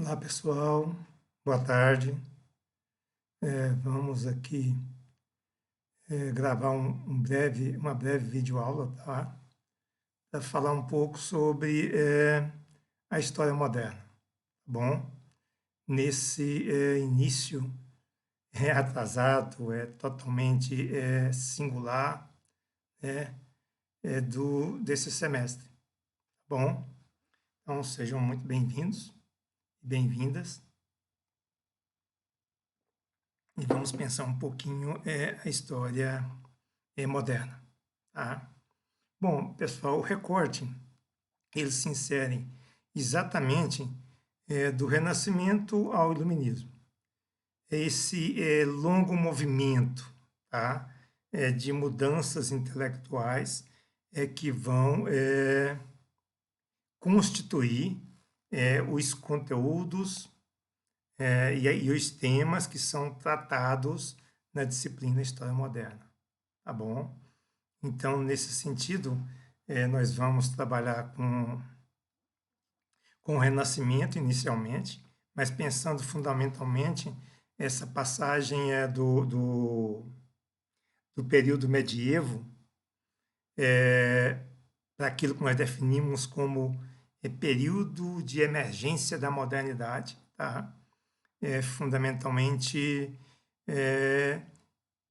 Olá pessoal, boa tarde. Vamos aqui gravar uma breve videoaula, tá? Para falar um pouco sobre a história moderna, tá bom? Nesse início atrasado, totalmente singular, né, desse semestre, tá bom? Então sejam muito bem-vindos e bem-vindas. E vamos pensar um pouquinho a história moderna, tá? Bom, pessoal, o recorte, ele se insere exatamente do Renascimento ao Iluminismo. Esse longo movimento, tá? De mudanças intelectuais que vão constituir os conteúdos e os temas que são tratados na disciplina História Moderna, tá bom? Então, nesse sentido, nós vamos trabalhar com o Renascimento inicialmente, mas pensando fundamentalmente essa passagem do período medievo para aquilo que nós definimos como período de emergência da modernidade, tá? Fundamentalmente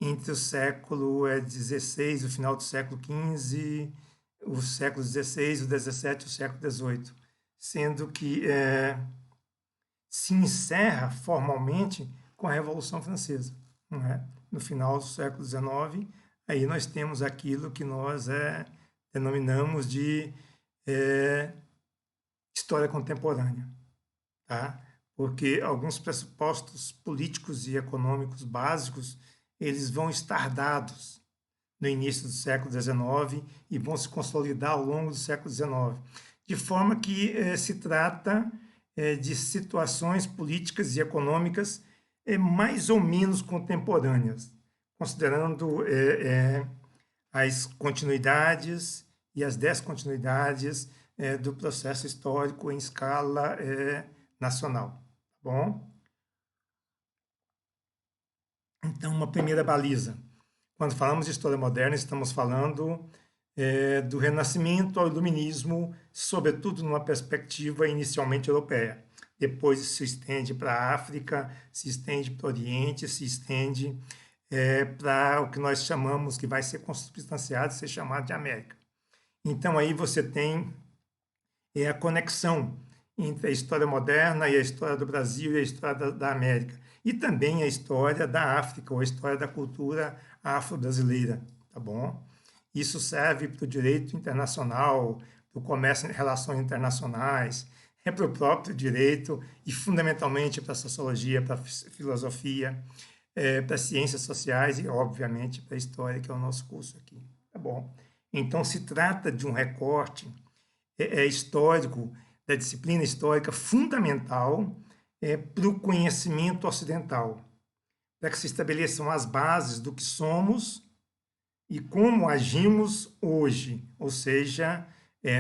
entre o século XVI, o final do século XV, o século XVI, o XVII, o século XVIII, sendo que se encerra formalmente com a Revolução Francesa, não é? No final do século XIX, aí nós temos aquilo que nós denominamos de história contemporânea, tá? Porque alguns pressupostos políticos e econômicos básicos eles vão estar dados no início do século XIX e vão se consolidar ao longo do século XIX, de forma que se trata de situações políticas e econômicas mais ou menos contemporâneas, considerando as continuidades e as descontinuidades do processo histórico em escala nacional, tá bom? Então, uma primeira baliza. Quando falamos de história moderna, estamos falando do Renascimento ao Iluminismo, sobretudo numa perspectiva inicialmente europeia. Depois se estende para a África, se estende para o Oriente, se estende para o que nós chamamos, que vai ser consubstanciado, ser chamado de América. Então, aí você tem a conexão entre a história moderna e a história do Brasil e a história da América. E também a história da África, ou a história da cultura afro-brasileira, tá bom? Isso serve para o direito internacional, para o comércio e relações internacionais, para o próprio direito e, fundamentalmente, para a sociologia, para a filosofia, para as ciências sociais e, obviamente, para a história, que é o nosso curso aqui, tá bom? Então, se trata de um recorte histórico, da disciplina histórica fundamental para o conhecimento ocidental, para que se estabeleçam as bases do que somos e como agimos hoje, ou seja,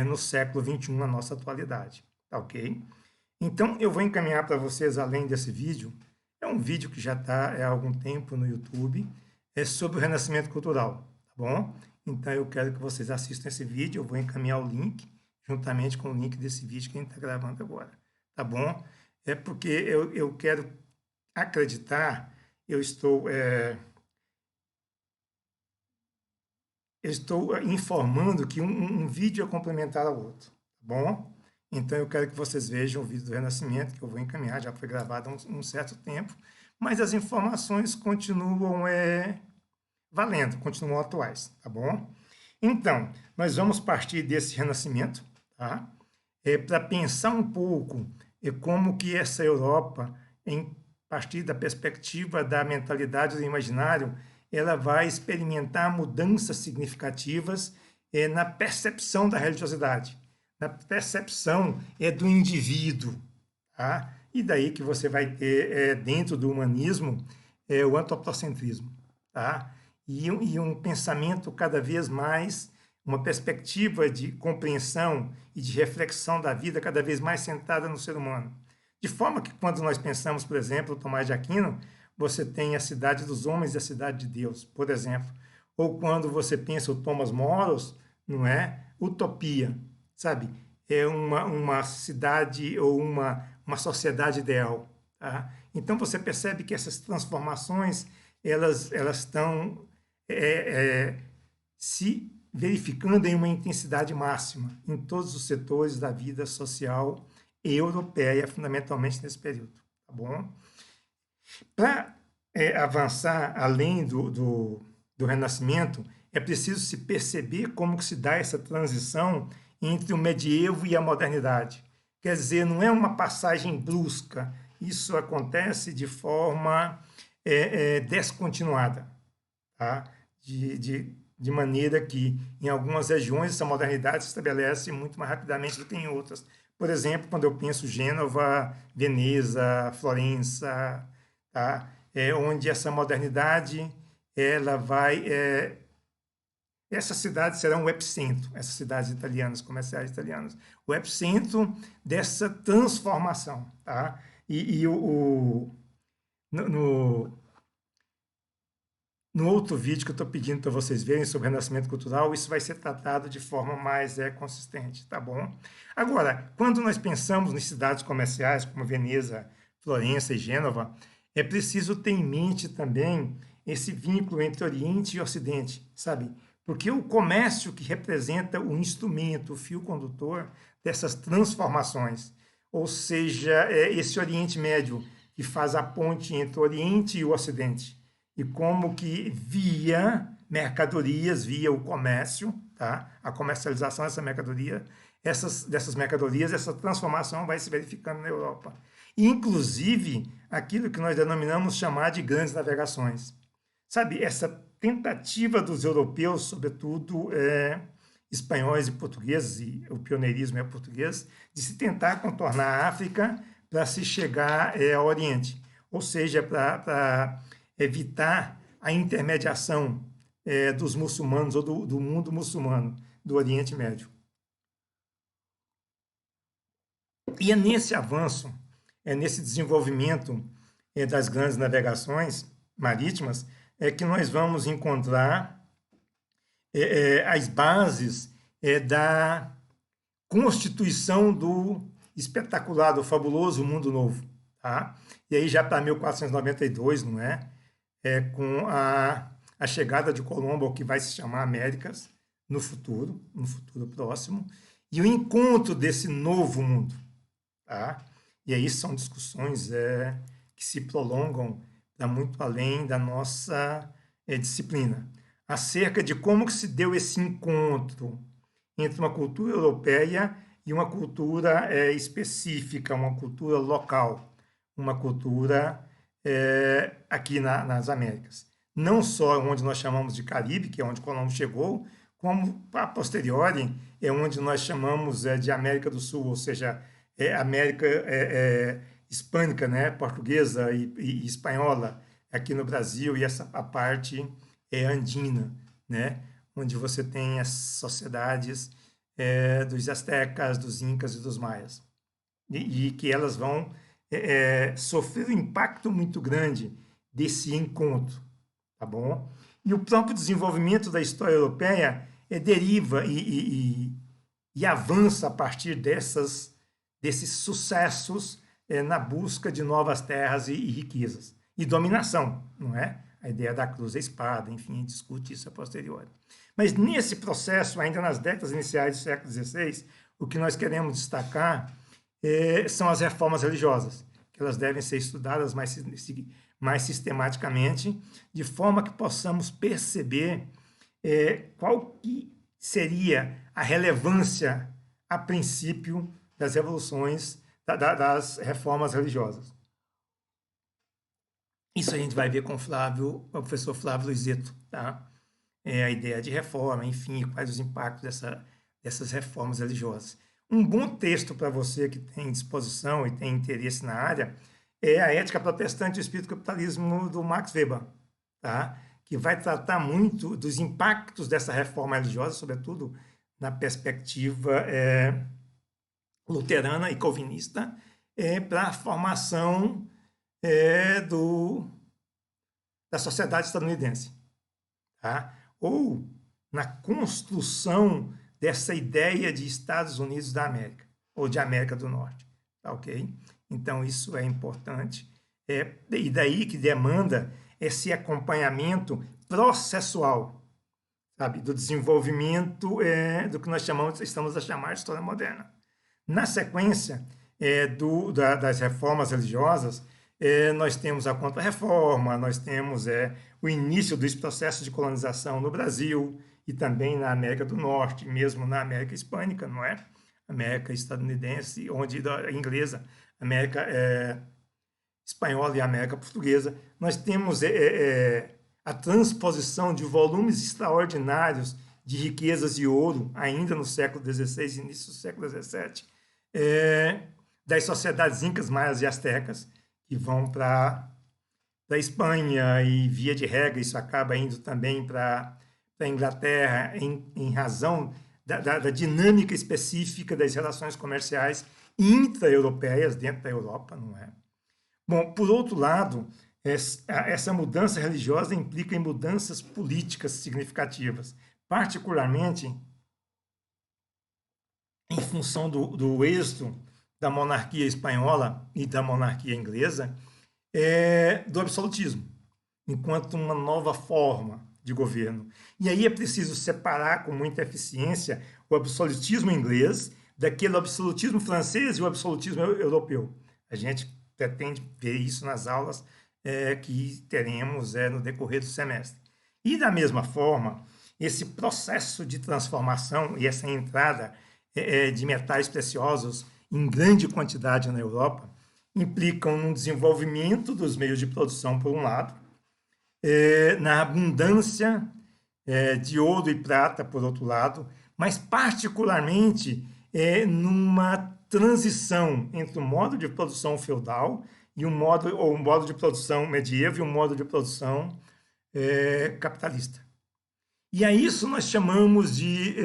no século XXI, na nossa atualidade, tá ok? Então, eu vou encaminhar para vocês, além desse vídeo, é um vídeo que já está há algum tempo no YouTube, sobre o Renascimento Cultural, tá bom? Então, eu quero que vocês assistam esse vídeo, eu vou encaminhar o link, juntamente com o link desse vídeo que a gente está gravando agora, tá bom? É porque eu quero acreditar, eu estou informando que um vídeo é complementar ao outro, tá bom? Então eu quero que vocês vejam o vídeo do Renascimento, que eu vou encaminhar, já foi gravado há um certo tempo, mas as informações continuam valendo, continuam atuais, tá bom? Então, nós vamos partir desse Renascimento, tá? Para pensar um pouco como que essa Europa, em partir da perspectiva da mentalidade do imaginário, ela vai experimentar mudanças significativas na percepção da religiosidade, na percepção do indivíduo, tá? E daí que você vai ter dentro do humanismo o antropocentrismo, tá? E um pensamento cada vez mais, uma perspectiva de compreensão e de reflexão da vida cada vez mais centrada no ser humano. De forma que quando nós pensamos, por exemplo, Tomás de Aquino, você tem a cidade dos homens e a cidade de Deus, por exemplo. Ou quando você pensa o Thomas Moros, não é? Utopia, sabe? É uma cidade ou uma sociedade ideal. Tá? Então você percebe que essas transformações elas estão se verificando em uma intensidade máxima em todos os setores da vida social europeia, fundamentalmente nesse período. Tá bom? Para avançar além do Renascimento, é preciso se perceber como que se dá essa transição entre o medievo e a modernidade. Quer dizer, não é uma passagem brusca, isso acontece de forma descontinuada, tá? De maneira que, em algumas regiões, essa modernidade se estabelece muito mais rapidamente do que em outras. Por exemplo, quando eu penso Gênova, Veneza, Florença, tá? Onde essa modernidade ela vai essas cidades serão o epicentro, essas cidades italianas, comerciais italianas, o epicentro dessa transformação, tá? No outro vídeo que eu estou pedindo para vocês verem sobre o renascimento cultural, isso vai ser tratado de forma mais consistente, tá bom? Agora, quando nós pensamos em cidades comerciais como Veneza, Florença e Gênova, é preciso ter em mente também esse vínculo entre Oriente e Ocidente, sabe? Porque o comércio que representa o instrumento, o fio condutor dessas transformações, ou seja, esse Oriente Médio que faz a ponte entre o Oriente e o Ocidente, e como que via mercadorias, via o comércio, tá? A comercialização dessa mercadoria, dessas mercadorias, essa transformação vai se verificando na Europa. Inclusive, aquilo que nós denominamos chamar de grandes navegações. Sabe, essa tentativa dos europeus, sobretudo espanhóis e portugueses, e o pioneirismo é português, de se tentar contornar a África para se chegar ao Oriente. Ou seja, para evitar a intermediação dos muçulmanos ou do mundo muçulmano, do Oriente Médio. E é nesse avanço, nesse desenvolvimento das grandes navegações marítimas, que nós vamos encontrar as bases da constituição do espetacular, do fabuloso Mundo Novo. Tá? E aí já para 1492, não é? Com a chegada de Colombo ao que vai se chamar Américas no futuro próximo, e o encontro desse novo mundo. Tá? E aí são discussões que se prolongam para muito além da nossa disciplina, acerca de como que se deu esse encontro entre uma cultura europeia e uma cultura específica, uma cultura local, uma cultura aqui nas Américas. Não só onde nós chamamos de Caribe, que é onde Colombo chegou, como a posteriori é onde nós chamamos de América do Sul, ou seja, América hispânica, né, portuguesa e espanhola aqui no Brasil, e a parte andina, né, onde você tem as sociedades dos astecas, dos incas e dos maias, e que elas vão sofrer um impacto muito grande desse encontro, tá bom? E o próprio desenvolvimento da história europeia deriva e avança a partir desses sucessos na busca de novas terras e riquezas. E dominação, não é? A ideia da cruz e espada, enfim, discute isso a posteriori. Mas nesse processo, ainda nas décadas iniciais do século XVI, o que nós queremos destacar são as reformas religiosas, que elas devem ser estudadas mais sistematicamente, de forma que possamos perceber qual que seria a relevância, a princípio, das revoluções, das reformas religiosas. Isso a gente vai ver com o professor Flávio Luizetto, tá? A ideia de reforma, enfim, quais os impactos dessas reformas religiosas. Um bom texto para você que tem disposição e tem interesse na área é a Ética Protestante e o Espírito do Capitalismo, do Max Weber, tá? Que vai tratar muito dos impactos dessa reforma religiosa, sobretudo na perspectiva luterana e calvinista, para a formação da sociedade estadunidense, tá? Ou na construção dessa ideia de Estados Unidos da América, ou de América do Norte, tá ok? Então, isso é importante. E daí que demanda esse acompanhamento processual, sabe, do desenvolvimento do que nós estamos a chamar de história moderna. Na sequência das reformas religiosas, nós temos a Contra-Reforma, nós temos o início dos processos de colonização no Brasil e também na América do Norte, mesmo na América Hispânica, não é? América estadunidense, inglesa, América espanhola e América portuguesa. Nós temos a transposição de volumes extraordinários de riquezas de ouro, ainda no século XVI e início do século XVII, das sociedades incas, maias e astecas, que vão para a Espanha, e via de regra isso acaba indo também para a Inglaterra, em razão da dinâmica específica das relações comerciais intra-europeias dentro da Europa, não é? Bom, por outro lado, essa mudança religiosa implica em mudanças políticas significativas, particularmente em função do êxito da monarquia espanhola e da monarquia inglesa, do absolutismo, enquanto uma nova forma de governo. E aí é preciso separar com muita eficiência o absolutismo inglês daquele absolutismo francês e o absolutismo europeu. A gente pretende ver isso nas aulas que teremos no decorrer do semestre. E da mesma forma, esse processo de transformação e essa entrada de metais preciosos em grande quantidade na Europa implicam no desenvolvimento dos meios de produção, por um lado, na abundância de ouro e prata, por outro lado, mas particularmente numa transição entre o modo de produção feudal e um modo de produção medieval e um modo de produção capitalista. E a isso nós chamamos de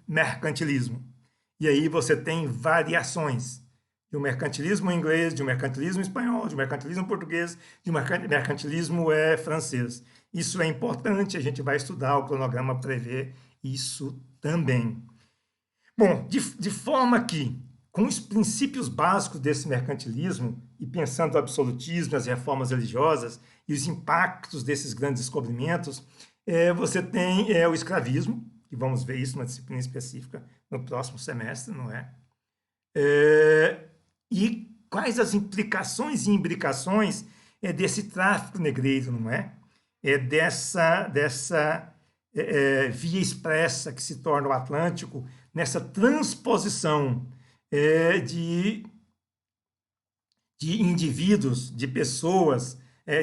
mercantilismo. E aí você tem variações de um mercantilismo inglês, de um mercantilismo espanhol, de um mercantilismo português, de um mercantilismo francês. Isso é importante, a gente vai estudar, o cronograma prevê isso também. Bom, de forma que, com os princípios básicos desse mercantilismo, e pensando o absolutismo, as reformas religiosas e os impactos desses grandes descobrimentos, você tem o escravismo, e vamos ver isso numa disciplina específica no próximo semestre, não é? E quais as implicações e imbricações desse tráfico negreiro, não é? Dessa via expressa que se torna o Atlântico, nessa transposição de indivíduos, de pessoas,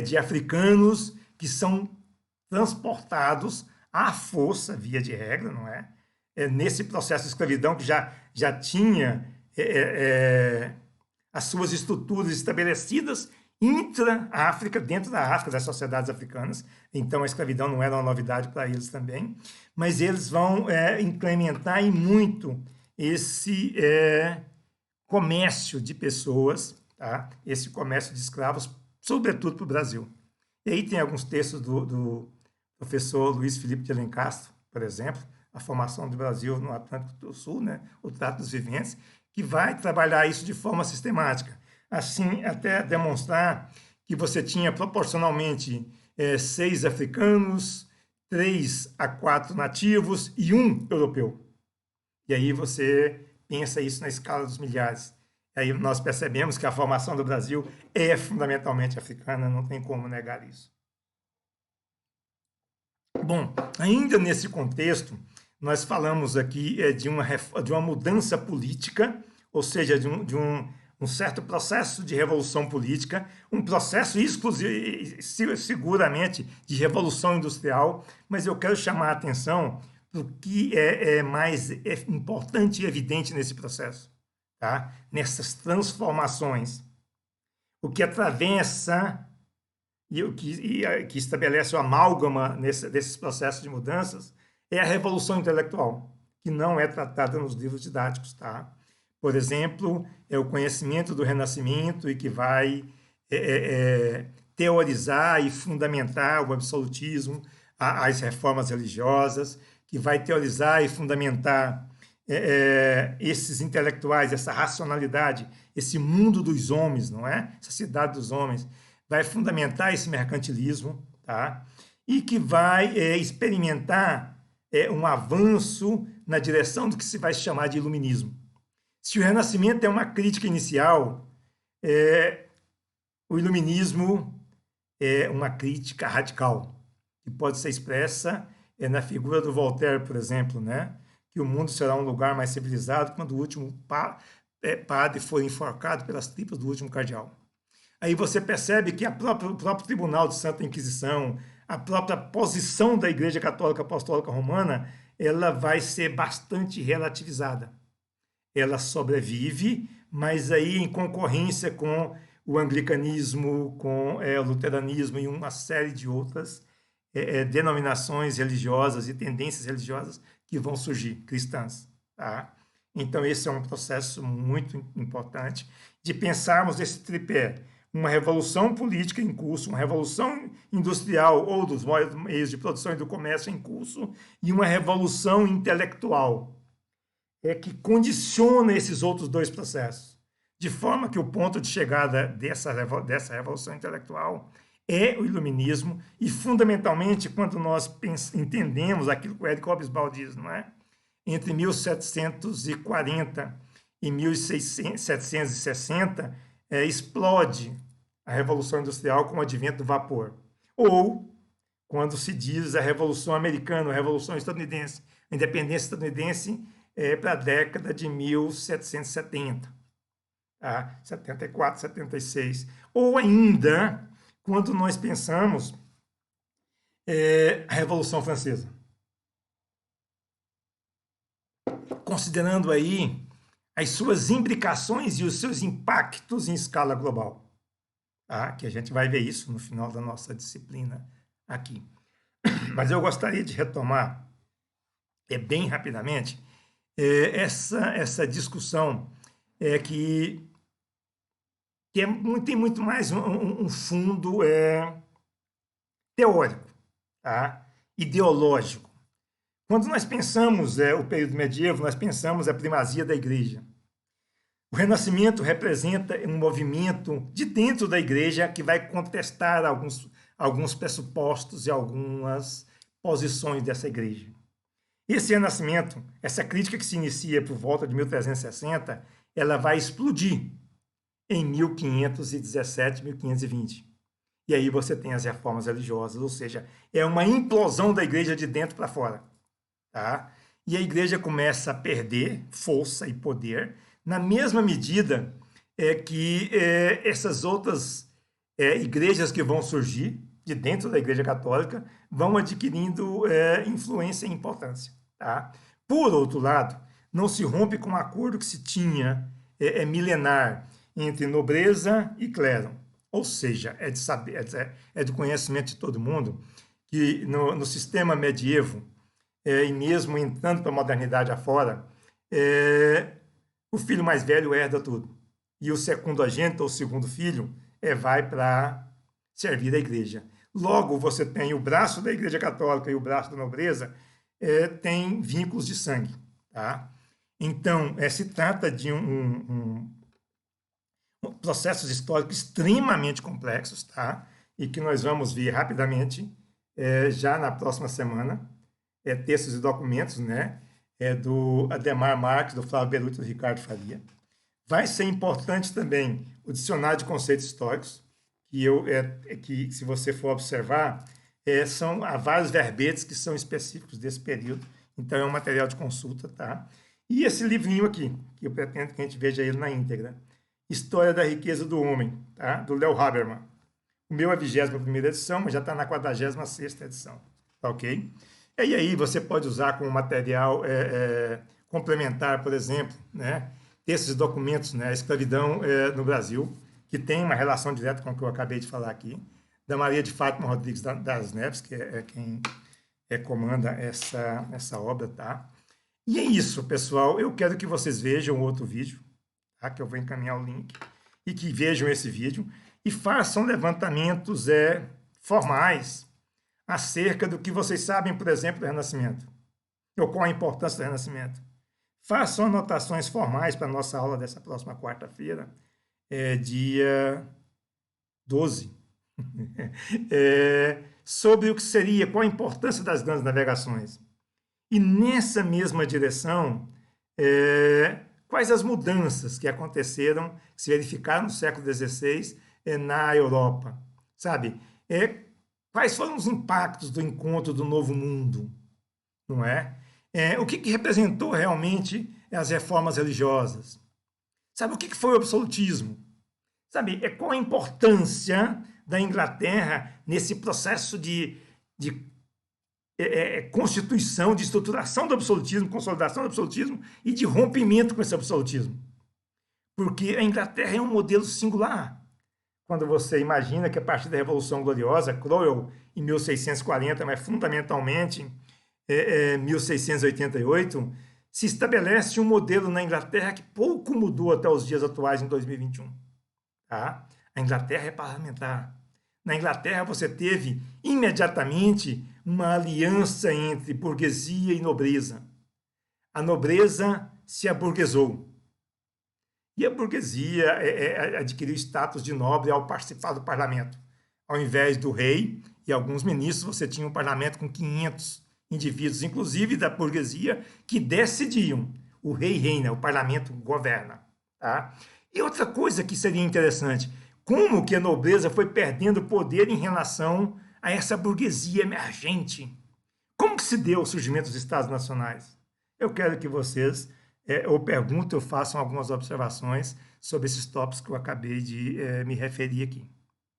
de africanos que são transportados à força, via de regra, não é? Nesse processo de escravidão que já tinha as suas estruturas estabelecidas intra-África, dentro da África, das sociedades africanas. Então, a escravidão não era uma novidade para eles também, mas eles vão incrementar e muito esse comércio de pessoas, tá? Esse comércio de escravos, sobretudo para o Brasil. E aí tem alguns textos do professor Luiz Felipe de Alencastro, por exemplo, A Formação do Brasil no Atlântico do Sul, né? O Trato dos Viventes, que vai trabalhar isso de forma sistemática, assim até demonstrar que você tinha proporcionalmente 6 africanos, 3 a 4 nativos e 1 europeu. E aí você pensa isso na escala dos milhares. Aí nós percebemos que a formação do Brasil é fundamentalmente africana, não tem como negar isso. Bom, ainda nesse contexto, nós falamos aqui de uma mudança política, ou seja, de um certo processo de revolução política, um processo seguramente de revolução industrial, mas eu quero chamar a atenção para o que é mais importante e evidente nesse processo, tá? Nessas transformações. O que atravessa e o que estabelece o amálgama desses processos de mudanças é a revolução intelectual, que não é tratada nos livros didáticos, tá? por exemplo, é o conhecimento do Renascimento e que vai teorizar e fundamentar o absolutismo, as reformas religiosas, que vai teorizar e fundamentar esses intelectuais, essa racionalidade, esse mundo dos homens, não é? Essa cidade dos homens, vai fundamentar esse mercantilismo, tá? E que vai experimentar um avanço na direção do que se vai chamar de iluminismo. Se o Renascimento é uma crítica inicial, o iluminismo é uma crítica radical, que pode ser expressa na figura do Voltaire, por exemplo, né? Que o mundo será um lugar mais civilizado quando o último padre for enforcado pelas tripas do último cardeal. Aí você percebe que o próprio Tribunal de Santa Inquisição, a própria posição da Igreja Católica Apostólica Romana, ela vai ser bastante relativizada. Ela sobrevive, mas aí em concorrência com o anglicanismo, com o luteranismo e uma série de outras denominações religiosas e tendências religiosas que vão surgir, cristãs. Tá? Então, esse é um processo muito importante de pensarmos esse tripé. Uma revolução política em curso, uma revolução industrial ou dos meios de produção e do comércio em curso, e uma revolução intelectual que condiciona esses outros dois processos. De forma que o ponto de chegada dessa revolução intelectual é o iluminismo, e fundamentalmente quando nós entendemos aquilo que o Éric Hobsbawm diz, não é? Entre 1740 e 1760, explode a Revolução Industrial com o advento do vapor. Ou, quando se diz a Revolução Americana, a Revolução Estadunidense, a independência estadunidense para a década de 1770, tá? 74, 76. Ou ainda, quando nós pensamos a Revolução Francesa. Considerando aí as suas implicações e os seus impactos em escala global. Tá? Que a gente vai ver isso no final da nossa disciplina aqui. Mas eu gostaria de retomar bem rapidamente essa discussão que tem muito mais um fundo teórico, tá? Ideológico. Quando nós pensamos o período medieval, nós pensamos a primazia da igreja. O Renascimento representa um movimento de dentro da igreja que vai contestar alguns pressupostos e algumas posições dessa igreja. Esse Renascimento, essa crítica que se inicia por volta de 1360, ela vai explodir em 1517, 1520. E aí você tem as reformas religiosas, ou seja, é uma implosão da igreja de dentro para fora. Tá? E a igreja começa a perder força e poder, na mesma medida que essas outras igrejas que vão surgir de dentro da Igreja Católica vão adquirindo influência e importância. Tá? Por outro lado, não se rompe com um acordo que se tinha milenar entre nobreza e clero. Ou seja, é de saber, é do conhecimento de todo mundo que no sistema medievo, e mesmo entrando para a modernidade afora, o filho mais velho herda tudo. E o secundogênito, ou segundo filho, vai para servir a igreja. Logo, você tem o braço da Igreja Católica e o braço da nobreza, tem vínculos de sangue. Tá? Então, se trata de processos históricos extremamente complexos, tá? E que nós vamos ver rapidamente já na próxima semana, textos e documentos, né? Do Ademar Marques, do Flávio Beruti e do Ricardo Faria. Vai ser importante também o dicionário de conceitos históricos, que se você for observar, há vários verbetes que são específicos desse período, então é um material de consulta, tá? E esse livrinho aqui, que eu pretendo que a gente veja ele na íntegra, História da Riqueza do Homem, tá? Do Léo Habermas. O meu é a 21ª edição, mas já está na 46ª edição, tá ok? E aí você pode usar como material complementar, por exemplo, né, esses documentos, né, a escravidão no Brasil, que tem uma relação direta com o que eu acabei de falar aqui, da Maria de Fátima Rodrigues das Neves, que é quem comanda essa obra, tá? E é isso, pessoal. Eu quero que vocês vejam outro vídeo, tá? Que eu vou encaminhar o link, e que vejam esse vídeo e façam levantamentos formais acerca do que vocês sabem, por exemplo, do Renascimento, ou qual a importância do Renascimento. Façam anotações formais para a nossa aula dessa próxima quarta-feira, dia 12, sobre o que seria, qual a importância das grandes navegações. E nessa mesma direção, quais as mudanças que aconteceram, que se verificaram no século XVI na Europa, sabe? Quais foram os impactos do encontro do Novo Mundo, não é? O que representou realmente as reformas religiosas? Sabe, o que foi o absolutismo? Sabe, qual a importância da Inglaterra nesse processo de constituição, de estruturação do absolutismo, consolidação do absolutismo e de rompimento com esse absolutismo? Porque a Inglaterra é um modelo singular. Quando você imagina que a partir da Revolução Gloriosa, Cromwell em 1640, mas fundamentalmente 1688, se estabelece um modelo na Inglaterra que pouco mudou até os dias atuais, em 2021. Tá? A Inglaterra é parlamentar. Na Inglaterra você teve imediatamente uma aliança entre burguesia e nobreza. A nobreza se aburguesou. E a burguesia adquiriu status de nobre ao participar do parlamento. Ao invés do rei e alguns ministros, você tinha um parlamento com 500 indivíduos, inclusive da burguesia, que decidiam. O rei reina, o parlamento governa. Tá? E outra coisa que seria interessante, como que a nobreza foi perdendo poder em relação a essa burguesia emergente? Como que se deu o surgimento dos Estados Nacionais? Eu quero que vocês ou perguntem ou façam algumas observações sobre esses tópicos que eu acabei de me referir aqui.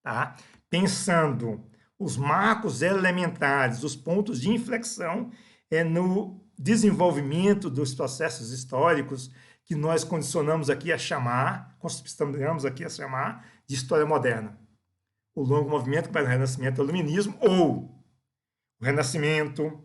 Tá? Pensando os marcos elementares, os pontos de inflexão no desenvolvimento dos processos históricos que nós condicionamos aqui a chamar de história moderna. O longo movimento que vai do Renascimento ao Iluminismo, ou o Renascimento,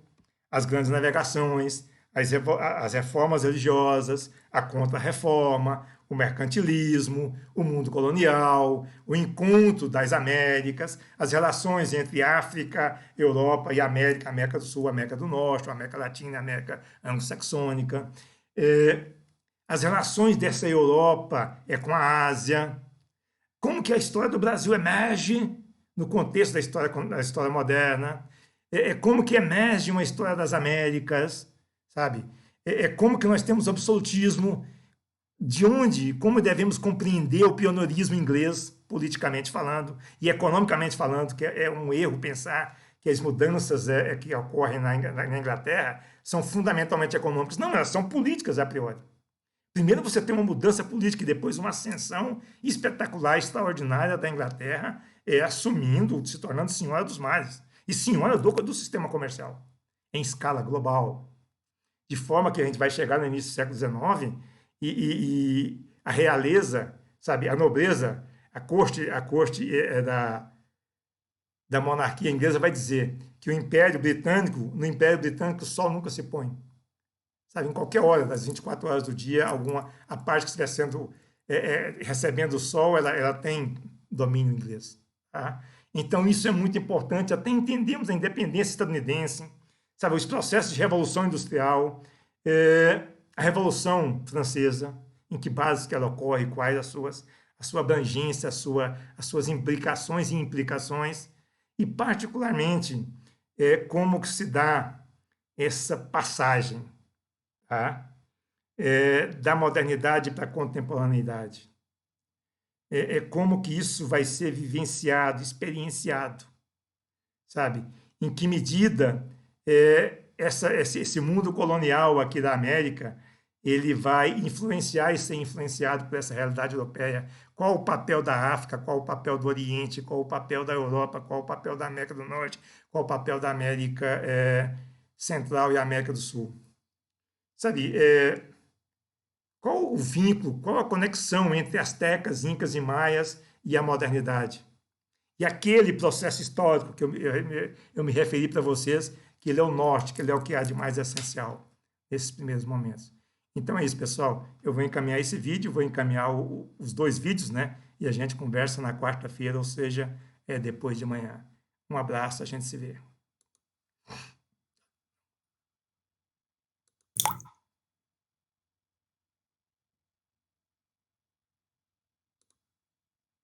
as grandes navegações, as reformas religiosas, a Contra-Reforma, o mercantilismo, o mundo colonial, o encontro das Américas, as relações entre África, Europa e América, América do Sul, América do Norte, América Latina, América anglo-saxônica, as relações dessa Europa com a Ásia, como que a história do Brasil emerge no contexto da história moderna, como que emerge uma história das Américas, sabe? Como que nós temos absolutismo, de onde, como devemos compreender o pioneirismo inglês, politicamente falando, e economicamente falando, que é um erro pensar que as mudanças que ocorrem na Inglaterra são fundamentalmente econômicas. Não, elas são políticas a priori. Primeiro você tem uma mudança política e depois uma ascensão espetacular, extraordinária da Inglaterra, assumindo, se tornando senhora dos mares e senhora do sistema comercial, em escala global. De forma que a gente vai chegar no início do século XIX e a realeza, sabe, a nobreza, a corte da monarquia inglesa vai dizer que no Império Britânico o sol nunca se põe. Sabe, em qualquer hora das 24 horas do dia, a parte que estiver sendo recebendo o sol, ela tem domínio inglês. Tá? Então, isso é muito importante, até entendemos a independência estadunidense, sabe, os processos de revolução industrial, a Revolução Francesa, em que bases que ela ocorre, quais a sua abrangência, as suas implicações e implicações, e particularmente como que se dá essa passagem, tá? Da modernidade para a contemporaneidade. Como que isso vai ser vivenciado, experienciado, sabe? Em que medida esse mundo colonial aqui da América ele vai influenciar e ser influenciado por essa realidade europeia. Qual o papel da África, qual o papel do Oriente, qual o papel da Europa, qual o papel da América do Norte, qual o papel da América Central e América do Sul. Sabe, qual o vínculo, qual a conexão entre astecas, incas e maias e a modernidade? E aquele processo histórico que eu me referi para vocês, que ele é o norte, que ele é o que há de mais essencial nesses primeiros momentos. Então é isso, pessoal. Eu vou encaminhar esse vídeo, vou encaminhar os dois vídeos, né? E a gente conversa na quarta-feira, ou seja, depois de amanhã. Um abraço, a gente se vê.